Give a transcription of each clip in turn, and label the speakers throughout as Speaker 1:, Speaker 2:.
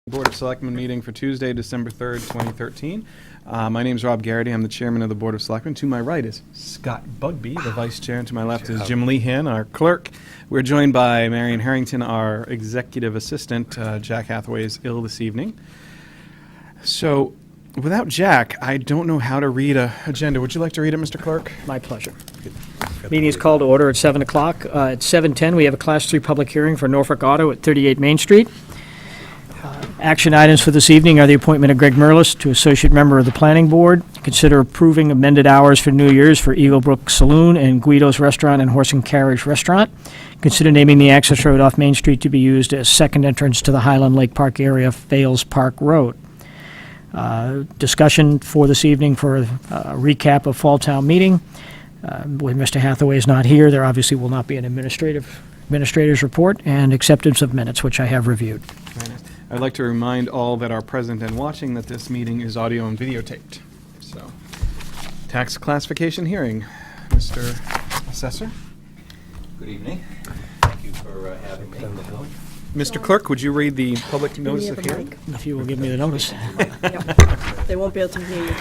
Speaker 1: Board of Selectmen meeting for Tuesday, December 3rd, 2013. My name is Rob Garrity. I'm the chairman of the Board of Selectmen. To my right is Scott Bugby, the vice chair, and to my left is Jim Lehan, our clerk. We're joined by Marion Harrington, our executive assistant. Jack Hathaway is ill this evening. So, without Jack, I don't know how to read an agenda. Would you like to read it, Mr. Clerk?
Speaker 2: My pleasure. Meeting is called to order at 7 o'clock. At 7:10, we have a Class 3 public hearing for Norfolk Auto at 38 Main Street. Action items for this evening are the appointment of Greg Merlis to Associate Member of the Planning Board, consider approving amended hours for New Year's for Eagle Brook Saloon and Guido's Restaurant and Horse and Carriage Restaurant, consider naming the access road off Main Street to be used as second entrance to the Highland Lake Park area, Fales Park Road. Discussion for this evening for a recap of Fall Town Meeting. When Mr. Hathaway is not here, there obviously will not be an administrator's report, and acceptance of minutes, which I have reviewed.
Speaker 1: I'd like to remind all that are present and watching that this meeting is audio and videotaped. So, tax classification hearing. Mr. Assessor?
Speaker 3: Good evening. Thank you for having me.
Speaker 1: Mr. Clerk, would you read the public notice of hearing?
Speaker 2: If you will give me the notice.
Speaker 4: They won't be able to hear you.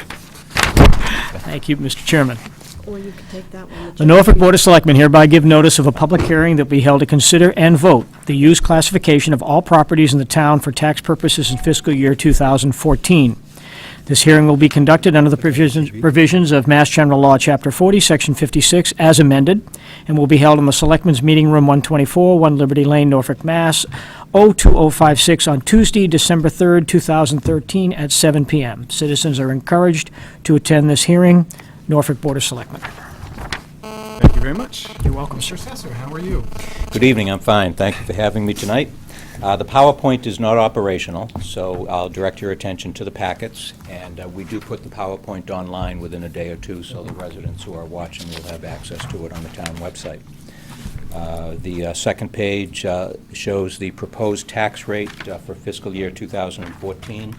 Speaker 2: Thank you, Mr. Chairman.
Speaker 4: Or you could take that one.
Speaker 2: The Norfolk Board of Selectmen hereby give notice of a public hearing that will be held to consider and vote the use classification of all properties in the town for tax purposes in fiscal year 2014. This hearing will be conducted under the provisions of Mass General Law, Chapter 40, Section 56, as amended, and will be held in the Selectmen's Meeting Room 124, 1 Liberty Lane, Norfolk, Mass. 02056 on Tuesday, December 3rd, 2013 at 7 p.m. Citizens are encouraged to attend this hearing. Norfolk Board of Selectmen.
Speaker 1: Thank you very much.
Speaker 2: You're welcome, sir.
Speaker 1: Mr. Assessor, how are you?
Speaker 3: Good evening. I'm fine. Thank you for having me tonight. The PowerPoint is not operational, so I'll direct your attention to the packets. And we do put the PowerPoint online within a day or two, so the residents who are watching will have access to it on the town website. The second page shows the proposed tax rate for fiscal year 2014,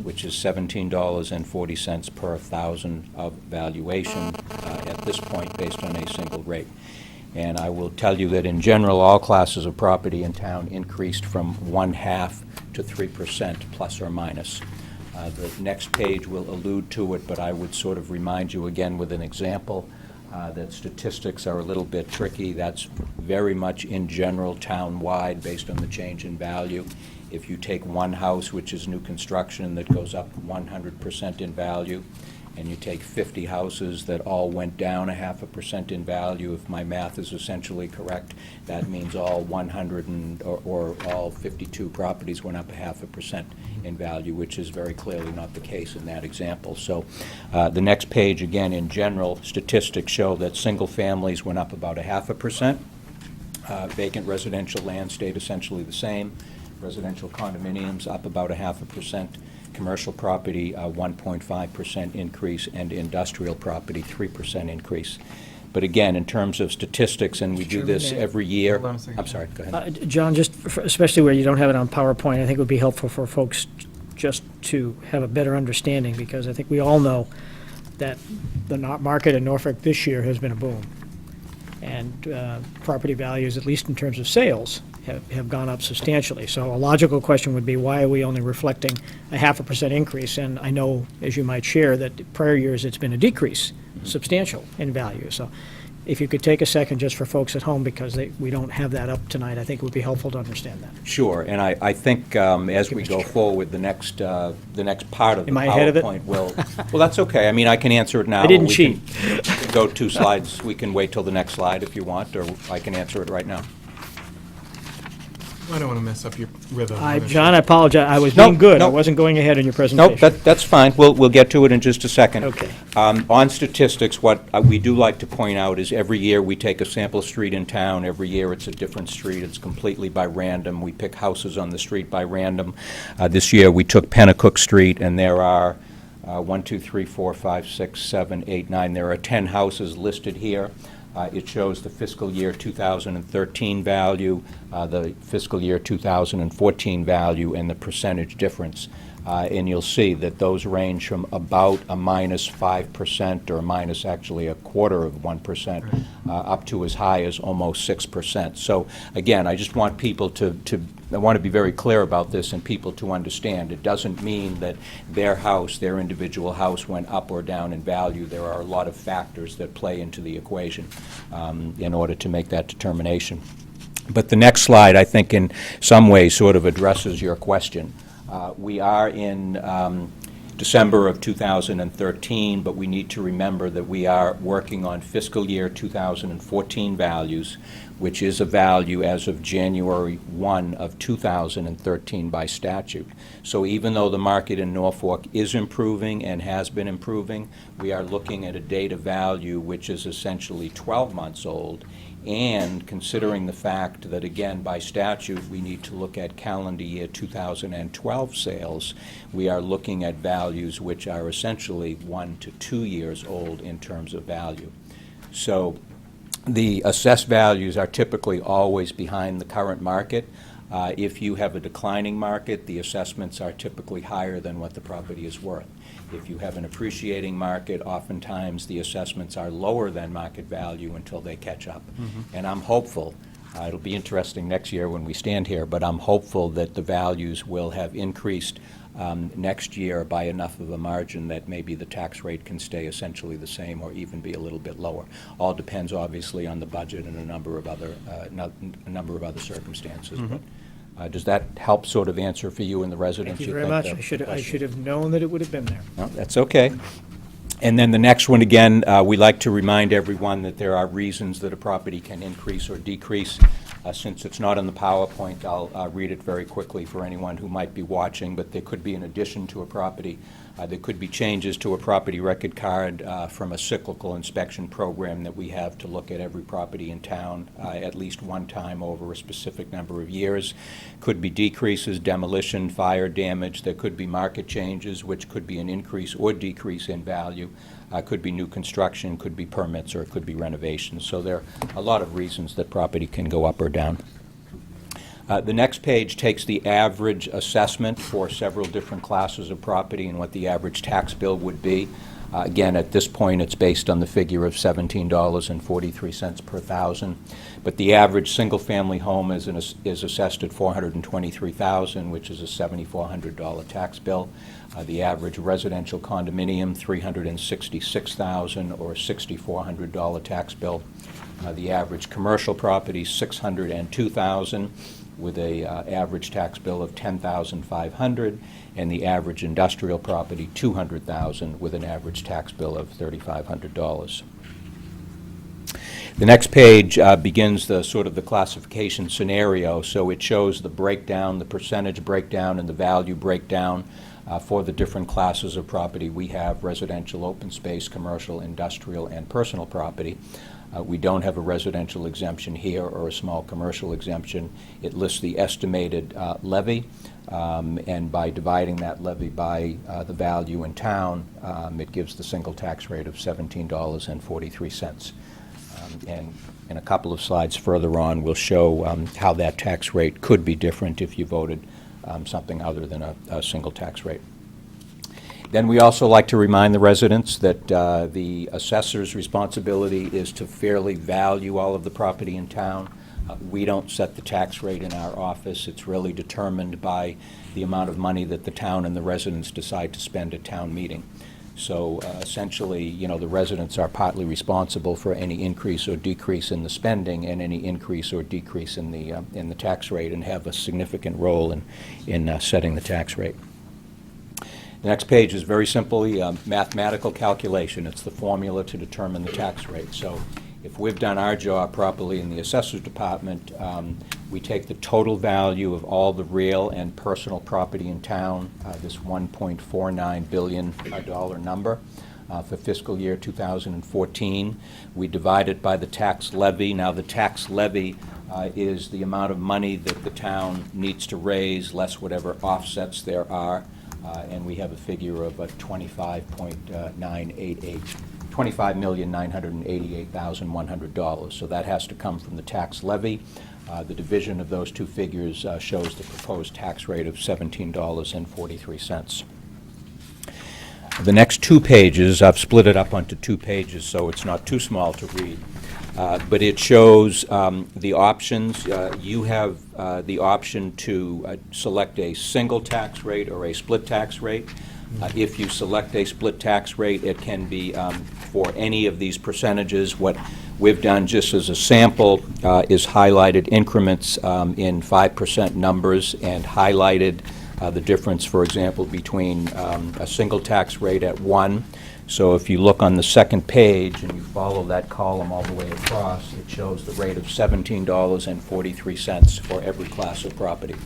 Speaker 3: which is $17.40 per thousand of valuation at this point based on a single rate. And I will tell you that in general, all classes of property in town increased from 1/2 to 3% plus or minus. The next page will allude to it, but I would sort of remind you again with an example that statistics are a little bit tricky. That's very much in general town-wide based on the change in value. If you take one house, which is new construction, that goes up 100% in value, and you take 50 houses that all went down 0.5% in value, if my math is essentially correct, that means all 100 or all 52 properties went up 0.5% in value, which is very clearly not the case in that example. So the next page, again, in general, statistics show that single families went up about 0.5%. Vacant residential land stayed essentially the same. Residential condominiums up about 0.5%. Commercial property, 1.5% increase, and industrial property, 3% increase. But again, in terms of statistics, and we do this every year.
Speaker 1: Hold on a second.
Speaker 3: I'm sorry, go ahead.
Speaker 2: John, just especially where you don't have it on PowerPoint, I think it would be helpful for folks just to have a better understanding, because I think we all know that the market in Norfolk this year has been a boom. And property values, at least in terms of sales, have gone up substantially. So a logical question would be, why are we only reflecting a 0.5% increase? And I know, as you might share, that prior years it's been a decrease, substantial in value. So if you could take a second just for folks at home, because we don't have that up tonight, I think it would be helpful to understand that.
Speaker 3: Sure, and I think as we go forward, the next part of the
Speaker 2: Am I ahead of it?
Speaker 3: PowerPoint will, well, that's okay. I mean, I can answer it now.
Speaker 2: I didn't
Speaker 3: We
Speaker 2: cheat.
Speaker 3: can go 2 slides. We can wait till the next slide if you want, or I can answer it right now.
Speaker 1: I don't want to mess up your rhythm.
Speaker 2: John, I apologize. I was
Speaker 3: No,
Speaker 2: being good. I
Speaker 3: no.
Speaker 2: wasn't going ahead in your presentation.
Speaker 3: Nope, that's fine. We'll get to it in just a second.
Speaker 2: Okay.
Speaker 3: On statistics, what we do like to point out is every year we take a sample street in town. Every year it's a different street. It's completely by random. We pick houses on the street by random. This year we took Pennacook Street, and there are 1, 2, 3, 4, 5, 6, 7, 8, 9. There are 10 houses listed here. It shows the fiscal year 2013 value, the fiscal year 2014 value, and the percentage difference. And you'll see that those range from about a -5% or minus actually 1/4%, up to as high as almost 6%. So again, I just want people to want to be very clear about this and people to understand. It doesn't mean that their house, their individual house, went up or down in value. There are a lot of factors that play into the equation in order to make that determination. But the next slide, I think, in some ways sort of addresses your question. We are in December of 2013, but we need to remember that we are working on fiscal year 2014 values, which is a value as of January 1 of 2013 by statute. So even though the market in Norfolk is improving and has been improving, we are looking at a data value which is essentially 12 months old. And considering the fact that, again, by statute, we need to look at calendar year 2012 sales, we are looking at values which are essentially 1 to 2 years old in terms of value. So the assessed values are typically always behind the current market. If you have a declining market, the assessments are typically higher than what the property is worth. If you have an appreciating market, oftentimes the assessments are lower than market value until they catch up. And I'm hopeful, it'll be interesting next year when we stand here, but I'm hopeful that the values will have increased next year by enough of a margin that maybe the tax rate can stay essentially the same or even be a little bit lower. All depends obviously on the budget and a number of other circumstances. But, does that help sort of answer for you and the residents?
Speaker 2: Thank you very much. I should have known that it would have been there.
Speaker 3: No, that's okay. And then the next one, again, we like to remind everyone that there are reasons that a property can increase or decrease. Since it's not in the PowerPoint, I'll read it very quickly for anyone who might be watching, but there could be an addition to a property. There could be changes to a property record card from a cyclical inspection program that we have to look at every property in town at least one time over a specific number of years. Could be decreases, demolition, fire damage. There could be market changes, which could be an increase or decrease in value. Could be new construction, could be permits, or it could be renovations. So there are a lot of reasons that property can go up or down. The next page takes the average assessment for several different classes of property and what the average tax bill would be. Again, at this point, it's based on the figure of $17.43 per thousand. But the average single-family home is assessed at $423,000, which is a $7,400 tax bill. The average residential condominium, $366,000, or a $6,400 tax bill. The average commercial property, $602,000, with a average tax bill of $10,500, and the average industrial property, $200,000, with an average tax bill of $3,500. The next page begins the sort of the classification scenario, so it shows the breakdown, the percentage breakdown, and the value breakdown for the different classes of property. We have residential, open space, commercial, industrial, and personal property. We don't have a residential exemption here or a small commercial exemption. It lists the estimated levy, and by dividing that levy by the value in town, it gives the single tax rate of $17.43. And in a couple of slides further on, we'll show how that tax rate could be different if you voted something other than a single tax rate. Then we also like to remind the residents that the assessor's responsibility is to fairly value all of the property in town. We don't set the tax rate in our office. It's really determined by the amount of money that the town and the residents decide to spend at town meeting. So essentially, you know, the residents are partly responsible for any increase or decrease in the spending and any increase or decrease in the tax rate, and have a significant role in setting the tax rate. The next page is very simply a mathematical calculation. It's the formula to determine the tax rate. So if we've done our job properly in the assessor's department, we take the total value of all the real and personal property in town, this $1.49 billion number for fiscal year 2014. We divide it by the tax levy. Now the tax levy is the amount of money that the town needs to raise, less whatever offsets there are. And we have a figure of $25,988,100. So that has to come from the tax levy. The division of those two figures shows the proposed tax rate of $17.43. The next two pages, I've split it up onto two pages so it's not too small to read. But it shows the options. You have the option to select a single tax rate or a split tax rate. If you select a split tax rate, it can be for any of these percentages. What we've done, just as a sample, is highlighted increments in 5% numbers and highlighted the difference, for example, between a single tax rate at 1. So if you look on the second page and you follow that column all the way across, it shows the rate of $17.43 for every class of property.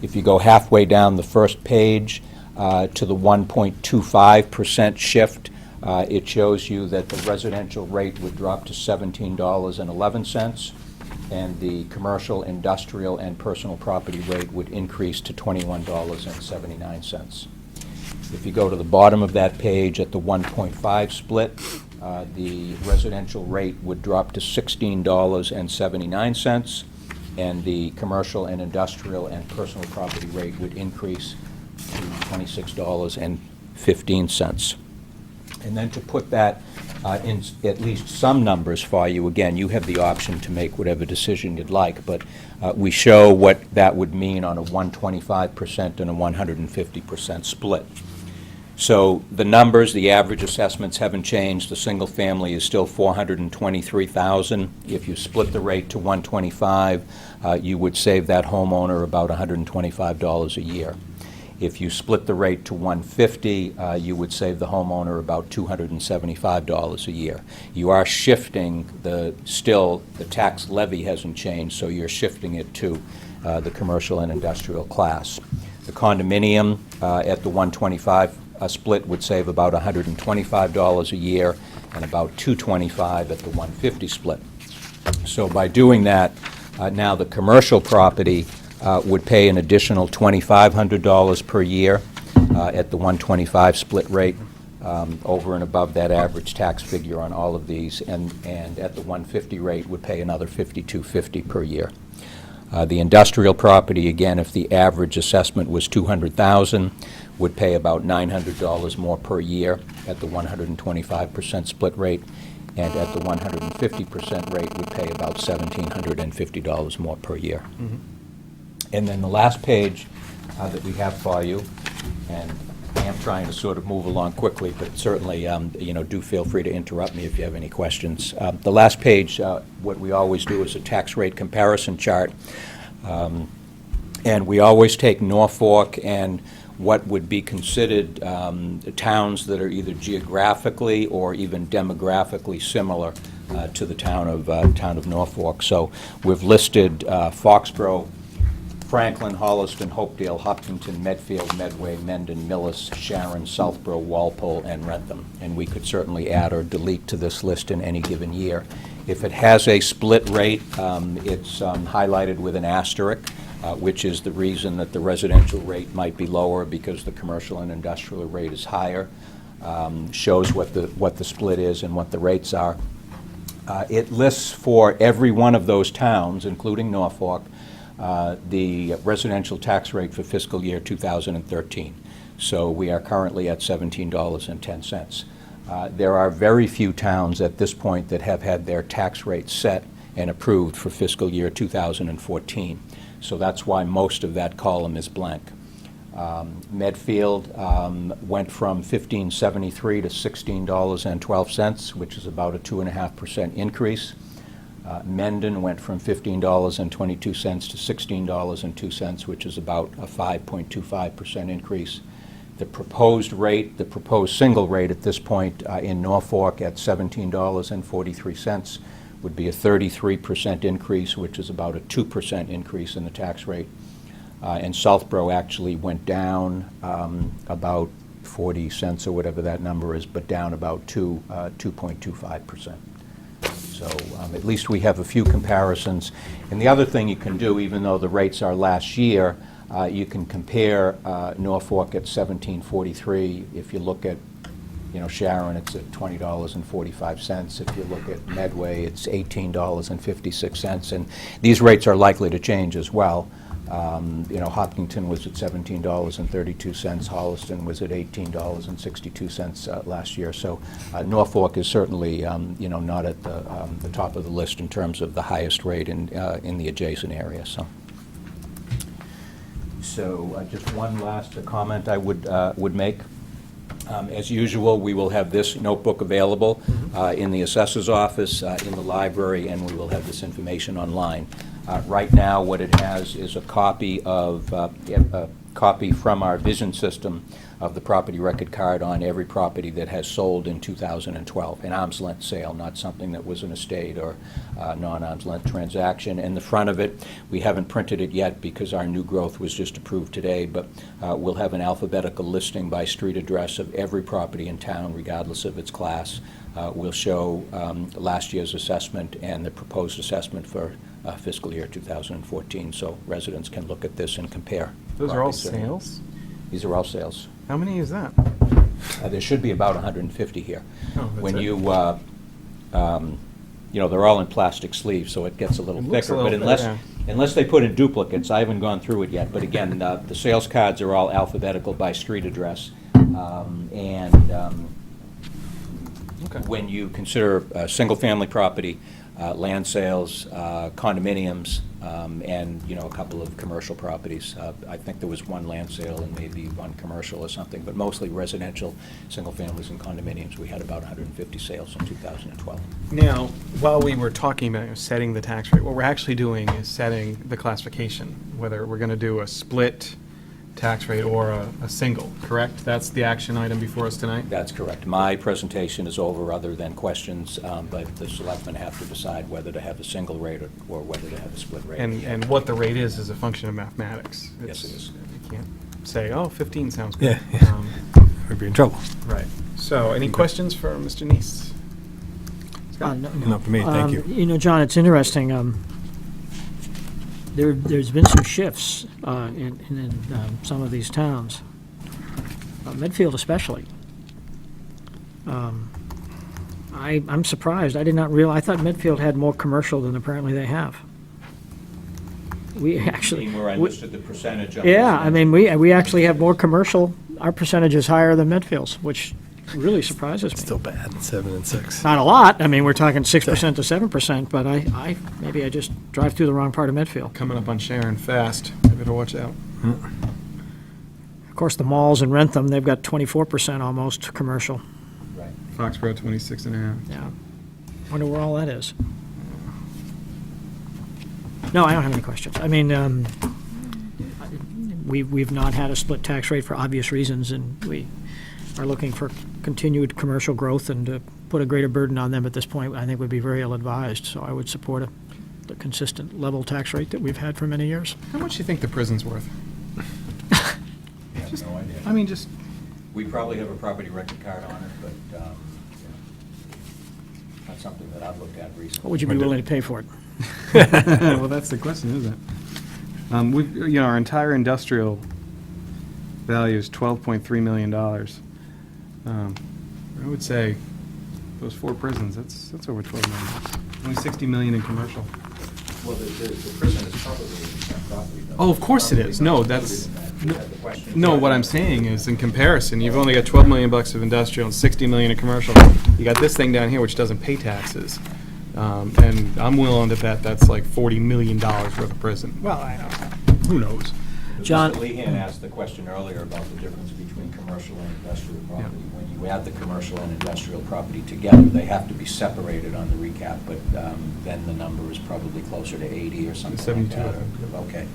Speaker 3: If you go halfway down the first page to the 1.25% shift, it shows you that the residential rate would drop to $17.11, and the commercial, industrial, and personal property rate would increase to $21.79. If you go to the bottom of that page at the 1.5 split, the residential rate would drop to $16.79, and the commercial and industrial and personal property rate would increase to $26.15. And then to put that in at least some numbers for you, again, you have the option to make whatever decision you'd like, but we show what that would mean on a 125% and a 150% split. So the numbers, the average assessments haven't changed. The single family is still $423,000. If you split the rate to 125, you would save that homeowner about $125 a year. If you split the rate to 150, you would save the homeowner about $275 a year. You are shifting still the tax levy hasn't changed, so you're shifting it to the commercial and industrial class. The condominium at the 125 split would save about $125 a year and about $225 at the 150 split. So by doing that, now the commercial property would pay an additional $2,500 per year at the 125 split rate, over and above that average tax figure on all of these, and at the 150 rate would pay another $5,250 per year. The industrial property, again, if the average assessment was $200,000, would pay about $900 more per year at the 125% split rate, and at the 150% rate would pay about $1,750 more per year.
Speaker 1: Mm-hmm.
Speaker 3: And then the last page that we have for you, and I am trying to sort of move along quickly, but certainly, do feel free to interrupt me if you have any questions. The last page, what we always do is a tax rate comparison chart, and we always take Norfolk and what would be considered towns that are either geographically or even demographically similar to the town of Norfolk. So we've listed Foxborough, Franklin, Holliston, Hopedale, Hopkinton, Medfield, Medway, Mendon, Millis, Sharon, Southborough, Walpole, and Rentham. And we could certainly add or delete to this list in any given year. If it has a split rate, it's highlighted with an asterisk, which is the reason that the residential rate might be lower because the commercial and industrial rate is higher. Shows what the split is and what the rates are. It lists for every one of those towns, including Norfolk, the residential tax rate for fiscal year 2013. So we are currently at $17.10. There are very few towns at this point that have had their tax rate set and approved for fiscal year 2014. So that's why most of that column is blank. Medfield went from $15.73 to $16.12, which is about a 2.5% increase. Mendon went from $15.22 to $16.02, which is about a 5.25% increase. The proposed rate, the proposed single rate at this point in Norfolk at $17.43 would be a 33% increase, which is about a 2% increase in the tax rate. And Southborough actually went down about 40 cents or whatever that number is, but down about 2.25%. So at least we have a few comparisons. And the other thing you can do, even though the rates are last year, you can compare Norfolk at $17.43. If you look at Sharon, it's at $20.45. If you look at Medway, it's $18.56. And these rates are likely to change as well. Hopkinton was at $17.32, Holliston was at $18.62 last year. So Norfolk is certainly, not at the top of the list in terms of the highest rate in the adjacent area. So just one last comment I would make. As usual, we will have this notebook available in the assessor's office, in the library, and we will have this information online. Right now, what it has is a copy from our vision system of the property record card on every property that has sold in 2012, an arm's length sale, not something that was an estate or non-arm's length transaction. And the front of it, we haven't printed it yet because our new growth was just approved today, but we'll have an alphabetical listing by street address of every property in town, regardless of its class. We'll show last year's assessment and the proposed assessment for fiscal year 2014, so residents can look at this and compare.
Speaker 1: Those are all
Speaker 3: properties.
Speaker 1: sales?
Speaker 3: These are all sales.
Speaker 1: How many is that?
Speaker 3: There should be about 150 here.
Speaker 1: Oh, that's
Speaker 3: When
Speaker 1: it.
Speaker 3: they're all in plastic sleeves, so it gets a little
Speaker 1: It looks a
Speaker 3: thicker. But
Speaker 1: little thick,
Speaker 3: unless they put in duplicates, I haven't gone through it yet. But again, the sales cards are all alphabetical by street address.
Speaker 1: Okay.
Speaker 3: When you consider single-family property, land sales, condominiums, and, a couple of commercial properties. I think there was one land sale and maybe one commercial or something, but mostly residential, single families and condominiums. We had about 150 sales in 2012.
Speaker 1: Now, while we were talking about setting the tax rate, what we're actually doing is setting the classification, whether we're going to do a split tax rate or a single, correct? That's the action item before us tonight?
Speaker 3: That's correct. My presentation is over other than questions, but the selectmen have to decide whether to have a single rate or whether to have a split rate.
Speaker 1: And what the rate is a function of mathematics.
Speaker 3: Yes, it is.
Speaker 1: You can't say, 15 sounds good.
Speaker 5: Yeah. We'd be in trouble.
Speaker 1: Right. So, any questions for Mr. Neese?
Speaker 5: Not for me, thank you.
Speaker 2: John, it's interesting. There's been some shifts in some of these towns, Medfield especially. I'm surprised. I did not realize. I thought Medfield had more commercial than apparently they have. We actually.
Speaker 3: Where I listed the percentage of.
Speaker 2: Yeah, I mean, we actually have more commercial. Our percentage is higher than Medfield's, which really surprises me.
Speaker 5: Still bad, 7 and 6.
Speaker 2: Not a lot. I mean, we're talking 6% to 7%, but maybe I just drive through the wrong part of Medfield.
Speaker 1: Coming up on Sharon fast. You better watch out.
Speaker 2: Of course, the malls in Rentham, they've got 24% almost commercial.
Speaker 3: Right.
Speaker 1: Foxborough, 26.5.
Speaker 2: Yeah. Wonder where all that is. No, I don't have any questions. I mean, we've not had a split tax rate for obvious reasons, and we are looking for continued commercial growth, and to put a greater burden on them at this point, I think would be very ill-advised. So I would support the consistent level tax rate that we've had for many years.
Speaker 1: How much do you think the prison's worth?
Speaker 3: I have no idea.
Speaker 1: I mean, just,
Speaker 3: We probably have a property record card on it, but not something that I've looked at recently.
Speaker 2: What would you be willing to pay for it?
Speaker 1: well, that's the question, isn't it? Our entire industrial value is $12.3 million. I would say those 4 prisons, that's over $12 million. Only $60 million in commercial.
Speaker 3: Well, the prison is probably property, though.
Speaker 1: Oh, of course it is. No,
Speaker 3: Probably
Speaker 1: that's,
Speaker 3: included in that. You had the question.
Speaker 1: no, what I'm saying is, in comparison, you've only got $12 million of industrial and $60 million in commercial. You got this thing down here which doesn't pay taxes. And I'm willing to bet that's like $40 million worth of prison. Well, I don't know. Who knows?
Speaker 2: John-
Speaker 3: Mr. Lehan asked the question earlier about the difference between commercial and industrial property. When you add the commercial and industrial property together, they have to be separated on the recap, but then the number is probably closer to 80 or something like
Speaker 1: 72,
Speaker 3: that.
Speaker 1: I think.
Speaker 3: Okay.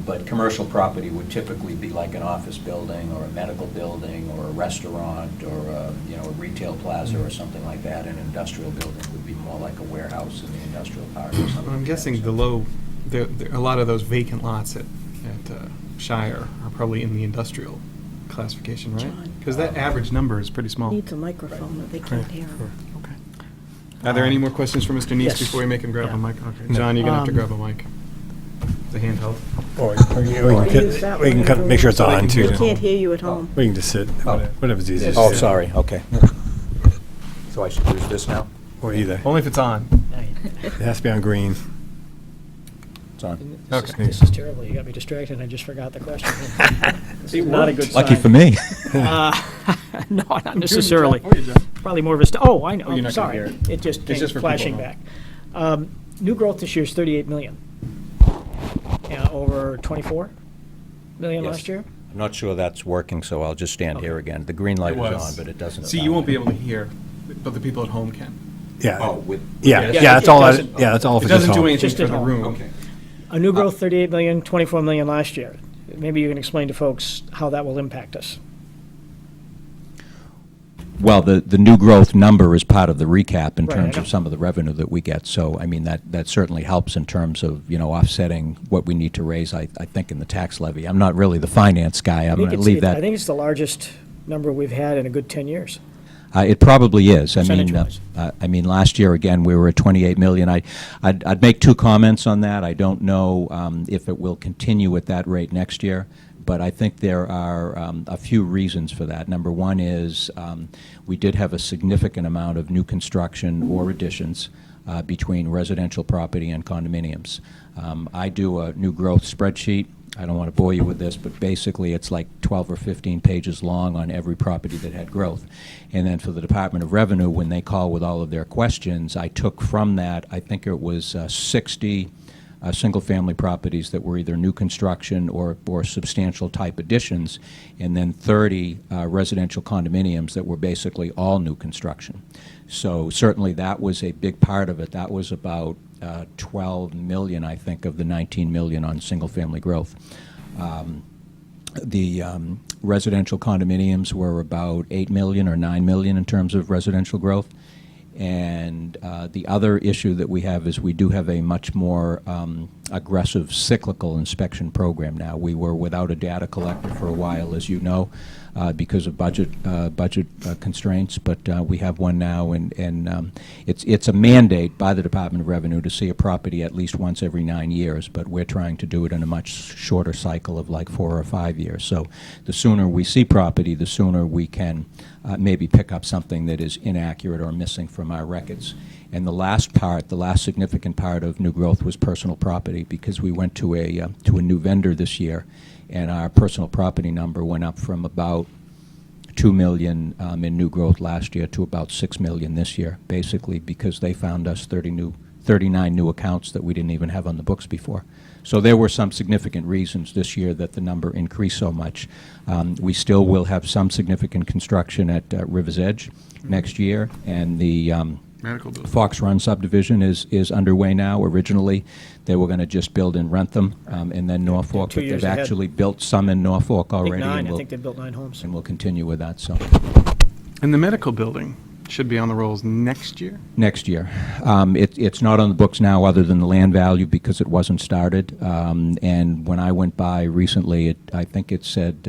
Speaker 3: But commercial property would typically be like an office building or a medical building or a restaurant or a retail plaza or something like that. An industrial building would be more like a warehouse in the industrial park or something.
Speaker 1: I'm guessing a lot of those vacant lots at Shire are probably in the industrial classification, right?
Speaker 4: John.
Speaker 1: Because that average number is pretty small.
Speaker 4: Needs a microphone or they can't hear him.
Speaker 1: Are there any more questions for Mr. Neese
Speaker 2: Yes.
Speaker 1: before we make him grab
Speaker 2: Yeah.
Speaker 1: a mic? Okay, John, you're gonna have to grab a mic. The handheld.
Speaker 5: Or
Speaker 4: use that
Speaker 5: we can
Speaker 4: one.
Speaker 5: make sure it's on,
Speaker 4: They
Speaker 5: too.
Speaker 4: can't hear you at home.
Speaker 5: We can just sit, whatever's easiest.
Speaker 3: Oh, sorry, okay. So I should use this now?
Speaker 5: Or either.
Speaker 1: Only if it's on.
Speaker 5: It has to be on green.
Speaker 3: It's on.
Speaker 2: This is terrible. You got me distracted, and I just forgot the question. This is not a good sign.
Speaker 3: Lucky for me.
Speaker 2: No, not necessarily. Probably more of a, oh, I know,
Speaker 1: you're not gonna
Speaker 2: sorry.
Speaker 1: hear it.
Speaker 2: It just
Speaker 1: It's
Speaker 2: came
Speaker 1: just for
Speaker 2: flashing
Speaker 1: people
Speaker 2: back. New growth this year is 38 million. Over 24 million
Speaker 3: Yes.
Speaker 2: last year?
Speaker 3: I'm not sure that's working, so I'll just stand here again. The green light
Speaker 1: It
Speaker 3: is
Speaker 1: was.
Speaker 3: on, but it doesn't.
Speaker 1: See, you won't be able to hear, but the people at home can.
Speaker 5: Yeah.
Speaker 3: Oh, with.
Speaker 5: Yeah,
Speaker 2: Yeah,
Speaker 5: that's
Speaker 2: it
Speaker 5: all,
Speaker 2: doesn't-
Speaker 5: that's all
Speaker 1: It
Speaker 5: for
Speaker 1: doesn't
Speaker 5: this
Speaker 1: do
Speaker 5: home.
Speaker 1: anything
Speaker 2: Just
Speaker 1: for
Speaker 2: at
Speaker 1: the
Speaker 2: home.
Speaker 1: room.
Speaker 3: Okay.
Speaker 2: A new growth, 38 million, 24 million last year. Maybe you can explain to folks how that will impact us.
Speaker 3: Well, the new growth number is part of the recap in
Speaker 2: Right, I
Speaker 3: terms
Speaker 2: know.
Speaker 3: of some of the revenue that we get. So, I mean, that certainly helps in terms of, offsetting what we need to raise, I think, in the tax levy. I'm not really the finance guy. I'm going to leave
Speaker 2: I
Speaker 3: that.
Speaker 2: think it's the largest number we've had in a good 10 years.
Speaker 3: It probably is.
Speaker 2: Percentage-wise.
Speaker 3: I mean, last year, again, we were at 28 million. I'd make two comments on that. I don't know if it will continue at that rate next year, but I think there are a few reasons for that. Number one is we did have a significant amount of new construction or additions between residential property and condominiums. I do a new growth spreadsheet. I don't want to bore you with this, but basically it's like 12 or 15 pages long on every property that had growth. And then for the Department of Revenue, when they call with all of their questions, I took from that, I think it was 60 single-family properties that were either new construction or substantial type additions, and then 30 residential condominiums that were basically all new construction. So certainly that was a big part of it. That was about 12 million, I think, of the 19 million on single-family growth. The residential condominiums were about 8 million or 9 million in terms of residential growth. And the other issue that we have is we do have a much more aggressive cyclical inspection program now. We were without a data collector for a while, as you know, because of budget constraints, but we have one now, and it's a mandate by the Department of Revenue to see a property at least once every 9 years, but we're trying to do it in a much shorter cycle of like 4 or 5 years. So the sooner we see property, the sooner we can maybe pick up something that is inaccurate or missing from our records. And the last significant part of new growth was personal property, because we went to a new vendor this year, and our personal property number went up from about 2 million in new growth last year to about 6 million this year, basically because they found us 39 new accounts that we didn't even have on the books before. So there were some significant reasons this year that the number increased so much. We still will have some significant construction at River's Edge next year, and the
Speaker 1: Medical building.
Speaker 3: Fox Run subdivision is underway now. Originally, they were going to just build in Rentham and then Norfolk,
Speaker 2: 2
Speaker 3: but
Speaker 2: years
Speaker 3: they've
Speaker 2: ahead.
Speaker 3: actually built some in Norfolk
Speaker 2: I think
Speaker 3: already.
Speaker 2: 9,
Speaker 3: and
Speaker 2: I
Speaker 3: we'll-
Speaker 2: think they built 9 homes.
Speaker 3: and we'll continue with that, so.
Speaker 1: And the medical building should be on the rolls next year?
Speaker 3: Next year. It's not on the books now other than the land value because it wasn't started. And when I went by recently, I think it said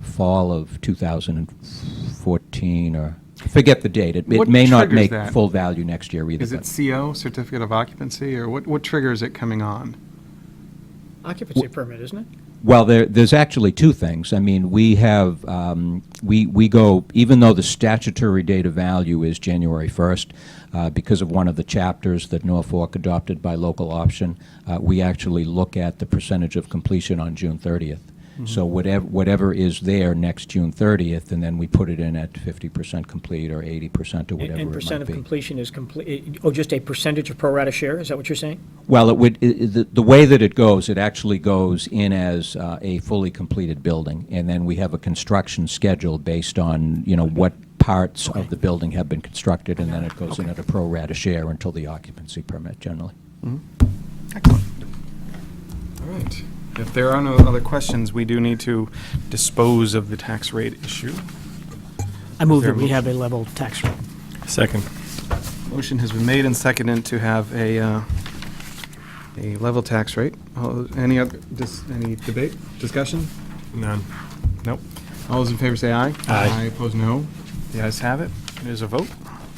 Speaker 3: fall of 2014 or, forget the date. It
Speaker 1: What
Speaker 3: may not
Speaker 1: triggers
Speaker 3: make
Speaker 1: that?
Speaker 3: full value next year either.
Speaker 1: Is it CO, Certificate of Occupancy, or what triggers it coming on?
Speaker 2: Occupancy permit, isn't it?
Speaker 3: Well, there's actually two things. I mean, we have, we go, even though the statutory date of value is January 1st, because of one of the chapters that Norfolk adopted by local option, we actually look at the percentage of completion on June 30th. So whatever is there next June 30th, and then we put it in at 50% complete or 80% or whatever
Speaker 2: And
Speaker 3: it
Speaker 2: percent
Speaker 3: might
Speaker 2: of
Speaker 3: be.
Speaker 2: completion is complete, just a percentage of pro rata share, is that what you're saying?
Speaker 3: Well, the way that it goes, it actually goes in as a fully completed building, and then we have a construction schedule based on, what parts of the building have been constructed, and then it goes in at a pro rata share until the occupancy permit, generally.
Speaker 1: Excellent. All right. If there are no other questions, we do need to dispose of the tax rate issue.
Speaker 2: I move
Speaker 1: Fair
Speaker 2: that we
Speaker 1: motion.
Speaker 2: have a level tax rate.
Speaker 5: Second.
Speaker 1: Motion has been made and seconded to have a level tax rate. Any debate, discussion?
Speaker 5: None.
Speaker 1: Nope. All those in favor say aye.
Speaker 5: Aye.
Speaker 1: Opposed, no. The ayes have it. It is a vote.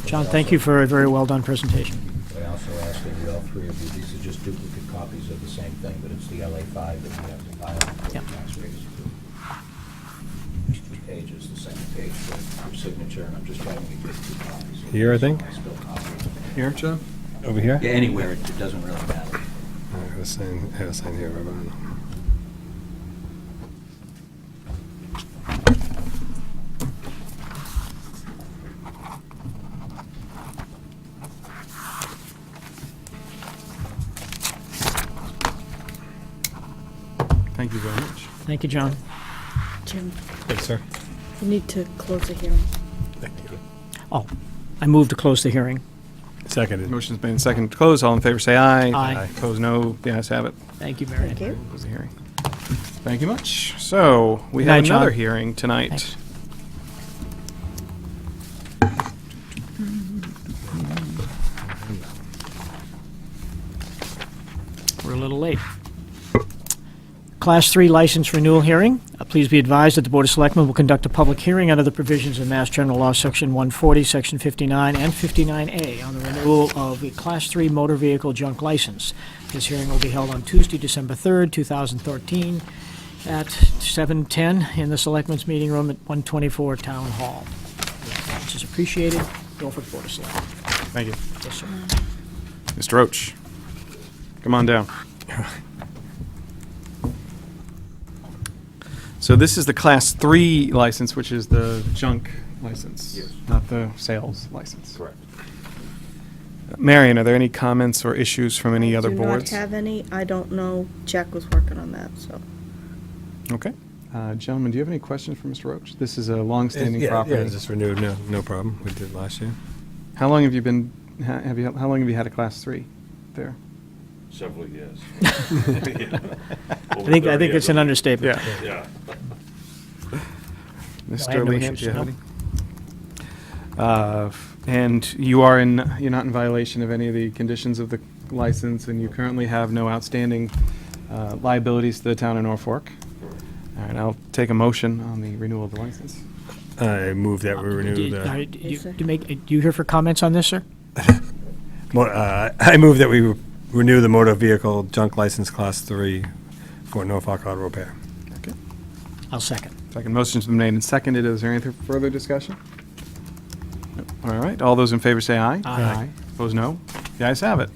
Speaker 2: John, thank you for a very well-done presentation.
Speaker 3: I also asked that all three of you, these are just duplicate copies of the same thing, but it's the LA5 that we have to file for
Speaker 2: Yep.
Speaker 3: the tax rate is approved. 2 pages, the second page for your signature, and I'm just trying to get 2 copies.
Speaker 5: Here, I think?
Speaker 3: I still copy.
Speaker 1: Here, Joe?
Speaker 5: Over here?
Speaker 3: Yeah, anywhere, it doesn't really matter.
Speaker 5: All right, I have a sign here. But I don't know.
Speaker 1: Thank you very much.
Speaker 2: Thank you, John.
Speaker 4: Jim,
Speaker 5: Yes, sir.
Speaker 4: you need to close the hearing.
Speaker 5: Thank you.
Speaker 2: Oh, I move to close the hearing.
Speaker 5: Seconded.
Speaker 1: Motion's made and seconded to close. All in favor, say aye.
Speaker 2: Aye.
Speaker 1: Opposed, no. The ayes have it.
Speaker 2: Thank you, Marion.
Speaker 4: Thank you.
Speaker 1: Close the hearing. Thank you much. So, we
Speaker 2: Good
Speaker 1: have
Speaker 2: night, John.
Speaker 1: another hearing tonight.
Speaker 2: Thanks. We're a little late. Class 3 license renewal hearing. Please be advised that the Board of Selectmen will conduct a public hearing under the provisions of Mass General Law, Section 140, Section 59, and 59A on the renewal of a Class 3 motor vehicle junk license. This hearing will be held on Tuesday, December 3rd, 2013, at 7:10 in the Selectmen's Meeting Room at 124 Town Hall. Which is appreciated. Norfolk Board of Selectmen.
Speaker 1: Thank you.
Speaker 2: Yes, sir.
Speaker 1: Mr. Roach, come on down. So this is the Class 3 license, which is the junk license.
Speaker 3: Yes.
Speaker 1: Not the sales license.
Speaker 3: Correct.
Speaker 1: Marion, are there any comments or issues from any other
Speaker 4: Do
Speaker 1: boards?
Speaker 4: not have any. I don't know. Jack was working on that, so.
Speaker 1: Okay. Gentlemen, do you have any questions for Mr. Roach? This is a long-standing
Speaker 5: Yeah,
Speaker 1: property.
Speaker 5: it's just renewed. No problem. We did last year.
Speaker 1: How long have you been, how long have you had a Class 3 there?
Speaker 6: Several years.
Speaker 2: I think it's an understatement.
Speaker 6: Yeah.
Speaker 1: Mr.
Speaker 2: I have no
Speaker 1: Lehan,
Speaker 2: issues,
Speaker 1: do you have
Speaker 2: no.
Speaker 1: any? And you're not in violation of any of the conditions of the license, and you currently have no outstanding liabilities to the town of Norfolk. All right, I'll take a motion on the renewal of the license.
Speaker 5: I move that we renew the.
Speaker 2: Do you here for comments on this, sir?
Speaker 5: I move that we renew the motor vehicle junk license Class 3 for Norfolk Auto Repair.
Speaker 1: Okay.
Speaker 2: I'll second.
Speaker 1: Second motion's been made and seconded. Is there any further discussion? No. All right, all those in favor say aye.
Speaker 2: Aye.
Speaker 1: Opposed, no. The ayes have it.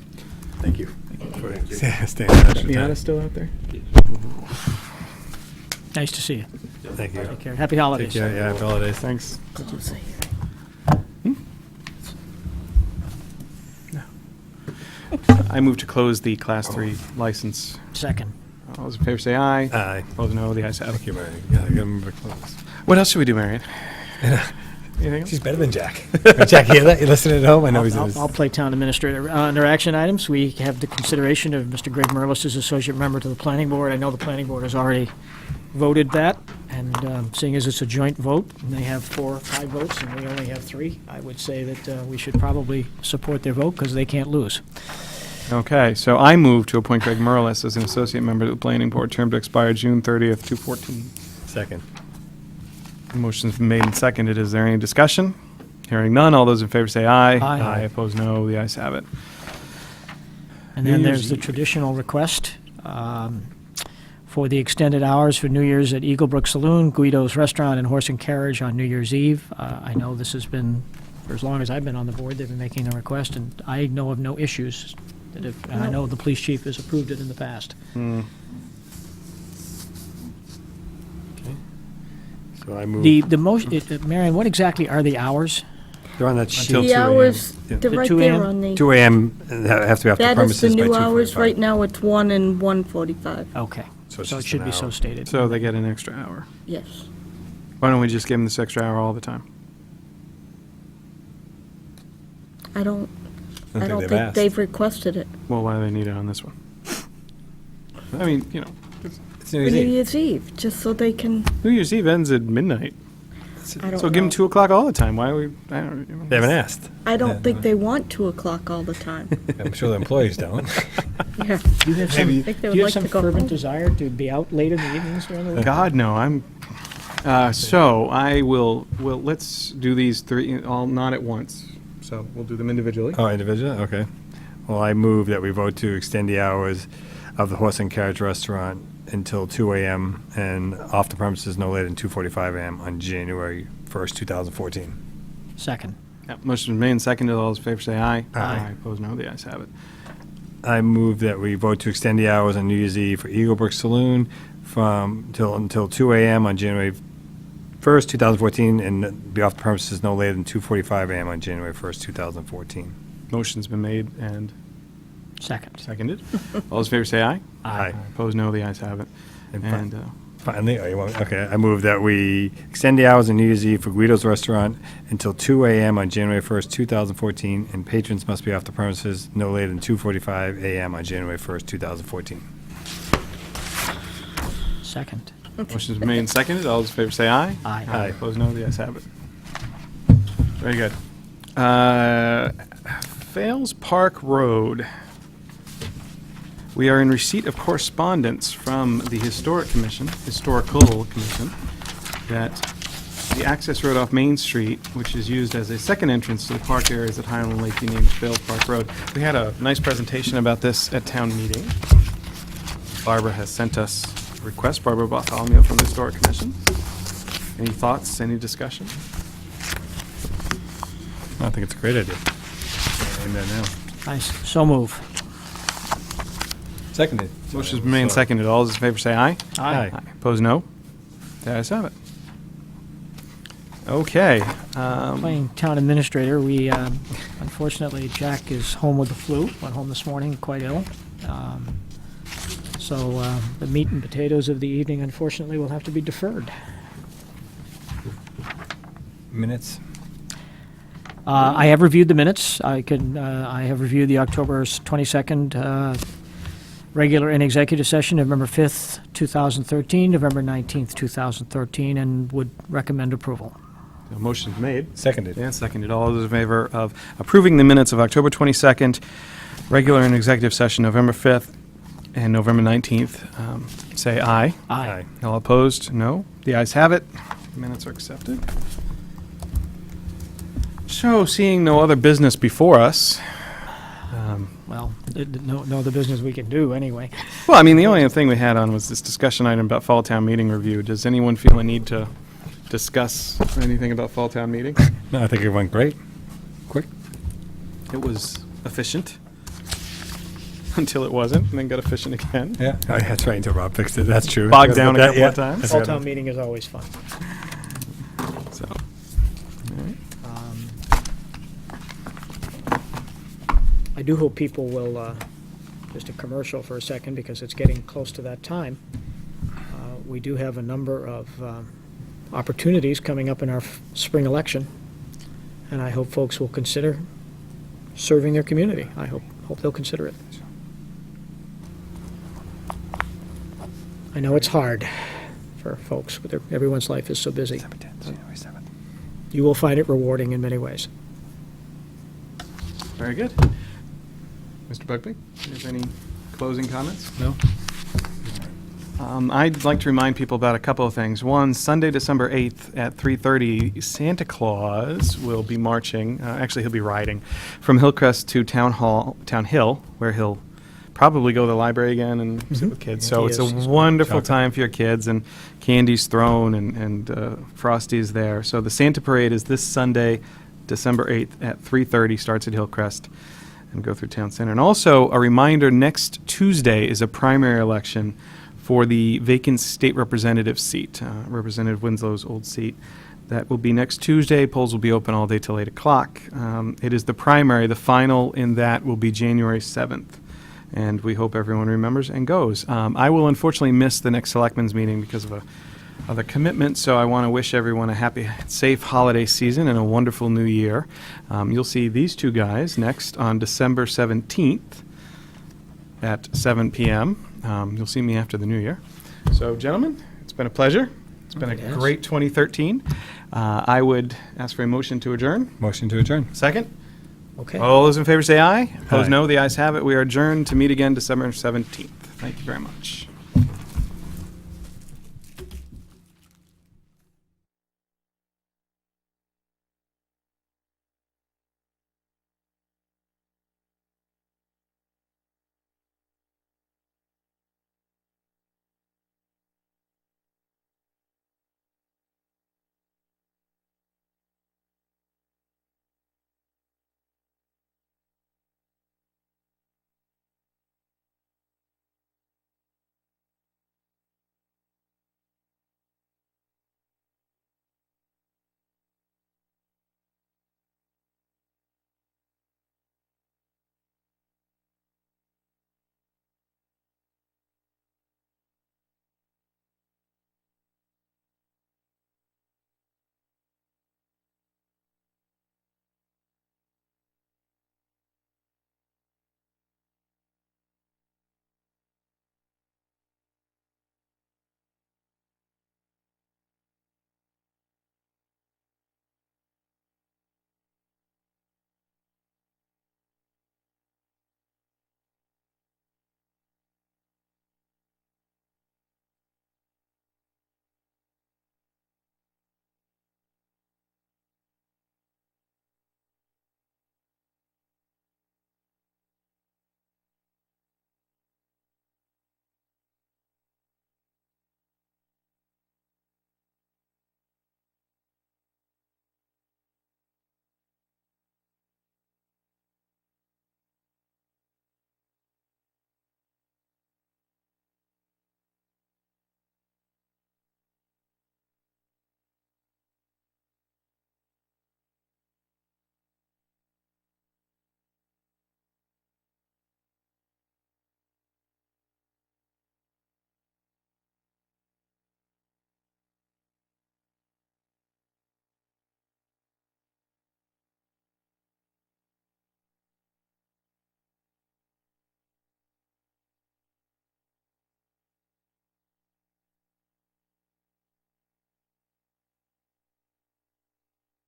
Speaker 5: Thank you. Staying in touch with
Speaker 1: Miata
Speaker 5: that.
Speaker 1: still out there?
Speaker 2: Nice to see you.
Speaker 5: Thank you.
Speaker 2: Take care. Happy holidays.
Speaker 5: Take care. Yeah, happy holidays.
Speaker 1: Thanks.
Speaker 4: Close the hearing.
Speaker 1: I move to close the Class 3 license.
Speaker 2: Second.
Speaker 1: All those in favor say aye.
Speaker 5: Aye.
Speaker 1: Opposed, no. The ayes have
Speaker 5: Thank
Speaker 1: it.
Speaker 5: you, Mary. Yeah, I gotta move it close.
Speaker 1: What else should we do, Marion? Anything else?
Speaker 5: She's better than Jack. Jack, hear that? You listening at home? I know he's.
Speaker 2: I'll play town administrator. Under action items, we have the consideration of Mr. Greg Merlis as associate member to the planning board. I know the planning board has already voted that, and seeing as it's a joint vote, and they have 4 or 5 votes, and we only have 3, I would say that we should probably support their vote, because they can't lose.
Speaker 1: Okay, so I move to appoint Greg Merlis as an associate member to the planning board, term to expire June 30th, 2014.
Speaker 5: Second.
Speaker 1: Motion's been made and seconded. Is there any discussion? Hearing none, all those in favor say aye.
Speaker 2: Aye.
Speaker 1: Opposed, no. The ayes have it.
Speaker 2: And
Speaker 1: New
Speaker 2: then
Speaker 1: Year's
Speaker 2: there's the
Speaker 1: Eve.
Speaker 2: traditional request for the extended hours for New Year's at Eagle Brook Saloon, Guido's Restaurant, and Horse and Carriage on New Year's Eve. I know this has been, for as long as I've been on the board, they've been making the request, and I know of no issues. And I know the police chief has approved it in the past.
Speaker 5: Okay. So I move.
Speaker 2: The motion, Marion, what exactly are the hours?
Speaker 5: They're on that sheet.
Speaker 1: Until 2
Speaker 4: The
Speaker 1: a.m.
Speaker 4: hours,
Speaker 5: Yeah.
Speaker 4: they're
Speaker 2: The
Speaker 4: right
Speaker 2: 2
Speaker 4: there
Speaker 2: a.m.?
Speaker 4: on the,
Speaker 5: 2 a.m. and have to be off the
Speaker 4: that is
Speaker 5: premises
Speaker 4: the
Speaker 5: by
Speaker 4: new hours.
Speaker 5: 2:45.
Speaker 4: Right now, it's 1 and 1:45.
Speaker 2: Okay,
Speaker 5: So it's
Speaker 2: so it
Speaker 5: just
Speaker 2: should
Speaker 5: an
Speaker 2: be so
Speaker 5: hour.
Speaker 2: stated.
Speaker 1: So they get an extra hour.
Speaker 4: Yes.
Speaker 1: Why don't we just give them this extra hour all the time?
Speaker 4: I don't
Speaker 5: they've
Speaker 4: think
Speaker 5: asked.
Speaker 4: they've requested it.
Speaker 1: Well, why do they need it on this one? I mean,
Speaker 5: It's
Speaker 4: For
Speaker 5: New
Speaker 4: New
Speaker 5: Year's Eve.
Speaker 4: Year's Eve, just so they can,
Speaker 1: New Year's Eve ends at midnight.
Speaker 4: I don't
Speaker 1: So give them
Speaker 4: know.
Speaker 1: 2 o'clock all the time. Why are we, I don't,
Speaker 5: They haven't asked.
Speaker 4: I
Speaker 5: Yeah,
Speaker 4: don't think
Speaker 5: no.
Speaker 4: they want 2 o'clock all the time.
Speaker 5: I'm sure the employees don't.
Speaker 4: Yeah.
Speaker 2: Do you have some,
Speaker 5: Maybe-
Speaker 4: I think they
Speaker 2: do
Speaker 4: would
Speaker 2: you have
Speaker 4: like
Speaker 2: some
Speaker 4: to go
Speaker 2: fervent
Speaker 4: home.
Speaker 2: desire to be out late in the evenings during the week?
Speaker 1: God, no, I'm, so let's do these 3, all not at once. So we'll do them individually.
Speaker 5: Oh, individual? Okay. Well, I move that we vote to extend the hours of the Horse and Carriage Restaurant until 2 a.m. and off the premises no later than 2:45 a.m. on January 1st, 2014.
Speaker 2: Second.
Speaker 1: Yep, motion made and seconded. All those in favor say aye.
Speaker 2: Aye.
Speaker 1: Opposed, no. The ayes have it.
Speaker 5: I move that we vote to extend the hours on New Year's Eve for Eagle Brook Saloon until 2 a.m. on January 1st, 2014, and be off the premises no later than 2:45 a.m. on January 1st, 2014.
Speaker 1: Motion's been made and
Speaker 2: Second.
Speaker 1: seconded. All those in favor say aye.
Speaker 5: Aye.
Speaker 1: Opposed, no. The ayes have it. And
Speaker 5: Finally, okay, I move that we extend the hours on New Year's Eve for Guido's Restaurant until 2 a.m. on January 1st, 2014, and patrons must be off the premises no later than 2:45 a.m. on January 1st, 2014.
Speaker 2: Second.
Speaker 1: motion's been made and seconded. All those in favor say aye.
Speaker 2: Aye.
Speaker 5: Aye.
Speaker 1: Opposed, no. The ayes have it. Very good. Fales Park Road. We are in receipt of correspondence from the Historical Commission, that the access road off Main Street, which is used as a second entrance to the park areas at Highland Lake, be named Fales Park Road. We had a nice presentation about this at town meeting. Barbara has sent us a request, Barbara Bartholomew from the Historic Commission. Any thoughts, any discussion?
Speaker 5: I think it's a great idea. Aim that now.
Speaker 2: Nice. So move.
Speaker 5: Seconded.
Speaker 1: Motion's been made and seconded. All those in favor say aye.
Speaker 5: Aye.
Speaker 1: Opposed, no. The ayes have it. Okay.
Speaker 2: Playing town administrator, we, unfortunately, Jack is home with the flu, went home this morning, quite ill. So the meat and potatoes of the evening, unfortunately, will have to be deferred.
Speaker 5: Minutes.
Speaker 2: I have reviewed the minutes. I have reviewed the October 22nd regular and executive session, November 5th, 2013, November 19th, 2013, and would recommend approval.
Speaker 1: The motion's made.
Speaker 5: Seconded.
Speaker 1: And seconded. All those in favor of approving the minutes of October 22nd, regular and executive session, November 5th, and November 19th, say aye.
Speaker 5: Aye.
Speaker 1: All opposed, no. The ayes have it. Minutes are accepted. So, seeing no other business before us,
Speaker 2: Well, no other business we can do, anyway.
Speaker 1: well, I mean, the only other thing we had on was this discussion item about Fall Town Meeting review. Does anyone feel a need to discuss anything about Fall Town Meeting?
Speaker 5: No, I think it went great. Quick.
Speaker 1: It was efficient until it wasn't, and then got efficient again.
Speaker 5: Yeah. Oh, yeah, that's right, until Rob fixed it. That's true.
Speaker 1: Bogged down a
Speaker 5: That-
Speaker 1: couple
Speaker 5: yeah,
Speaker 1: of times.
Speaker 5: that's
Speaker 2: Fall
Speaker 5: right.
Speaker 2: town meeting is always fun.
Speaker 1: So,
Speaker 2: I do hope people will, just a commercial for a second, because it's getting close to that time. We do have a number of opportunities coming up in our spring election, and I hope folks will consider serving their community. I hope they'll consider it. I know it's hard for folks, but everyone's life is so busy.
Speaker 5: January 7th.
Speaker 2: You will find it rewarding in many ways.
Speaker 1: very good. Mr. Bugbee, do you have any closing comments?
Speaker 5: No?
Speaker 1: I'd like to remind people about a couple of things. One, Sunday, December 8th at 3:30, Santa Claus will be marching, actually he'll be riding, from Hillcrest to Town Hill, where he'll probably go to the library again and sit with kids. So
Speaker 2: He
Speaker 1: it's
Speaker 2: is.
Speaker 1: a
Speaker 2: He's
Speaker 1: wonderful
Speaker 5: chocolate.
Speaker 1: time for your kids, and candy's thrown and Frosty's there. So the Santa Parade is this Sunday, December 8th at 3:30, starts at Hillcrest and go through Town Center. And also, a reminder, next Tuesday is a primary election for the vacant state representative seat, Representative Winslow's old seat. That will be next Tuesday. Polls will be open all day till 8 o'clock. It is the primary. The final in that will be January 7th. And we hope everyone remembers and goes. I will unfortunately miss the next Selectmen's meeting because of a commitment, so I want to wish everyone a happy, safe holiday season and a wonderful new year. You'll see these two guys next on December 17th at 7 p.m. You'll see me after the new year. So, gentlemen, it's been a pleasure. It's been a
Speaker 2: Yes.
Speaker 1: great 2013. I would ask for a motion to adjourn.
Speaker 5: Motion to adjourn.
Speaker 1: Second?
Speaker 2: Okay.
Speaker 1: All those in favor say aye. Opposed,
Speaker 5: Aye.
Speaker 1: no. The ayes have it. We are adjourned to meet again December 17th. Thank you very much.